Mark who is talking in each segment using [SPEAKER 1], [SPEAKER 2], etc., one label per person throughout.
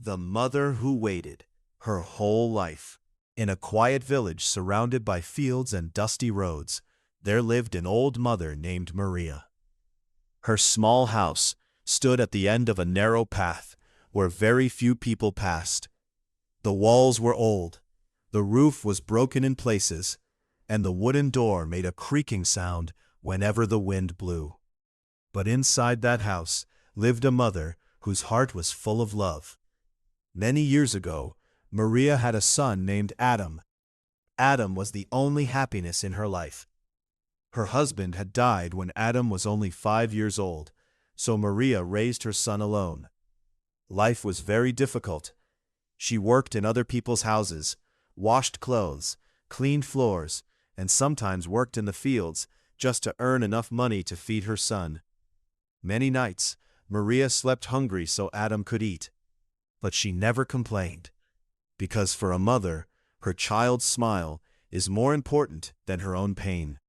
[SPEAKER 1] The mother who waited her whole life. In a quiet village surrounded by fields and dusty roads, there lived an old mother named Maria. Her small house stood at the end of a narrow path where very few people passed. The walls were old, the roof was broken in places, and the wooden door made a creaking sound whenever the wind blew. But inside that house lived a mother whose heart was full of love. Many years ago, Maria had a son named Adam. Adam was the only happiness in her life. Her husband had died when Adam was only 5 years old, so Maria raised her son alone. Life was very difficult. She worked in other people's houses, washed clothes, cleaned floors, and sometimes worked in the fields just to earn enough money to feed her son. Many nights, Maria slept hungry so Adam could eat. But she never complained, because for a mother, her child's smile is more important than her own pain.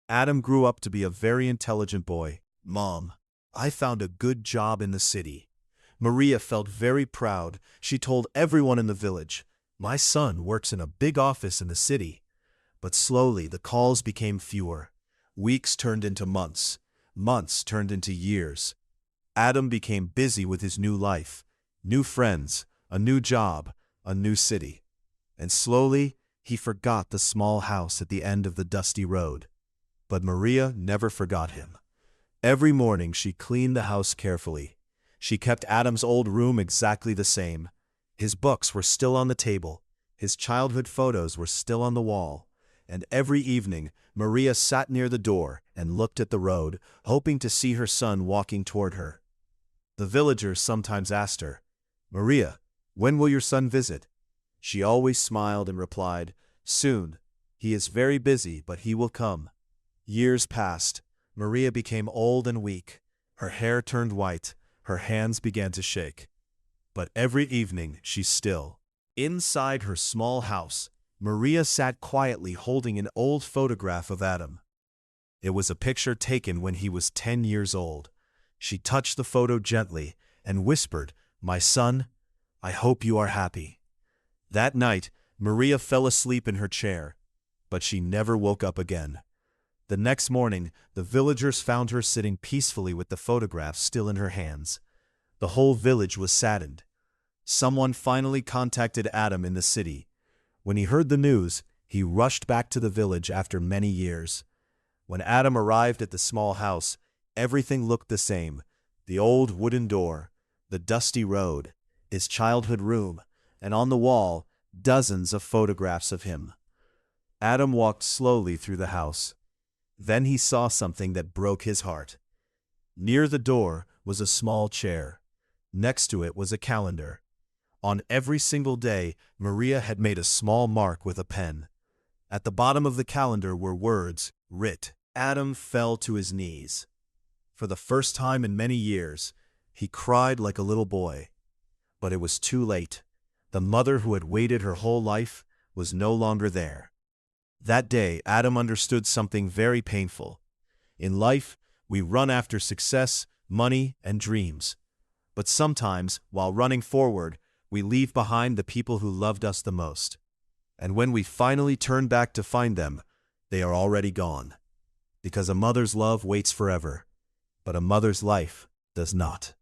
[SPEAKER 1] Adam grew up to be a very intelligent boy. "Mom, I found a good job in the city." Maria felt very proud. She told everyone in the village, "My son works in a big office in the city." But slowly the calls became fewer. Weeks turned into months. Months turned into years. Adam became busy with his new life, new friends, a new job, a new city. And slowly, he forgot the small house at the end of the dusty road. But Maria never forgot him. Every morning she cleaned the house carefully. She kept Adam's old room exactly the same. His books were still on the table. His childhood photos were still on the wall. And every evening, Maria sat near the door and looked at the road, hoping to see her son walking toward her. The villagers sometimes asked her, "Maria, when will your son visit?" She always smiled and replied, "Soon. He is very busy, but he will come." Years passed. Maria became old and weak. Her hair turned white. Her hands began to shake. But every evening she's still. Inside her small house, Maria sat quietly holding an old photograph of Adam. It was a picture taken when he was 10 years old. She touched the photo gently and whispered, "My son, I hope you are happy." That night, Maria fell asleep in her chair, but she never woke up again. The next morning, the villagers found her sitting peacefully with the photograph still in her hands. The whole village was saddened. Someone finally contacted Adam in the city. When he heard the news, he rushed back to the village after many years. When Adam arrived at the small house, everything looked the same: the old wooden door, the dusty road, his childhood room, and on the wall, dozens of photographs of him. Adam walked slowly through the house. Then he saw something that broke his heart. Near the door was a small chair. Next to it was a calendar. On every single day, Maria had made a small mark with a pen. At the bottom of the calendar were words writ. Adam fell to his knees. For the first time in many years, he cried like a little boy. But it was too late. The mother who had waited her whole life was no longer there. That day, Adam understood something very painful. In life, we run after success, money, and dreams. But sometimes, while running forward, we leave behind the people who loved us the most. And when we finally turn back to find them, they are already gone. Because a mother's love waits forever, but a mother's life does not.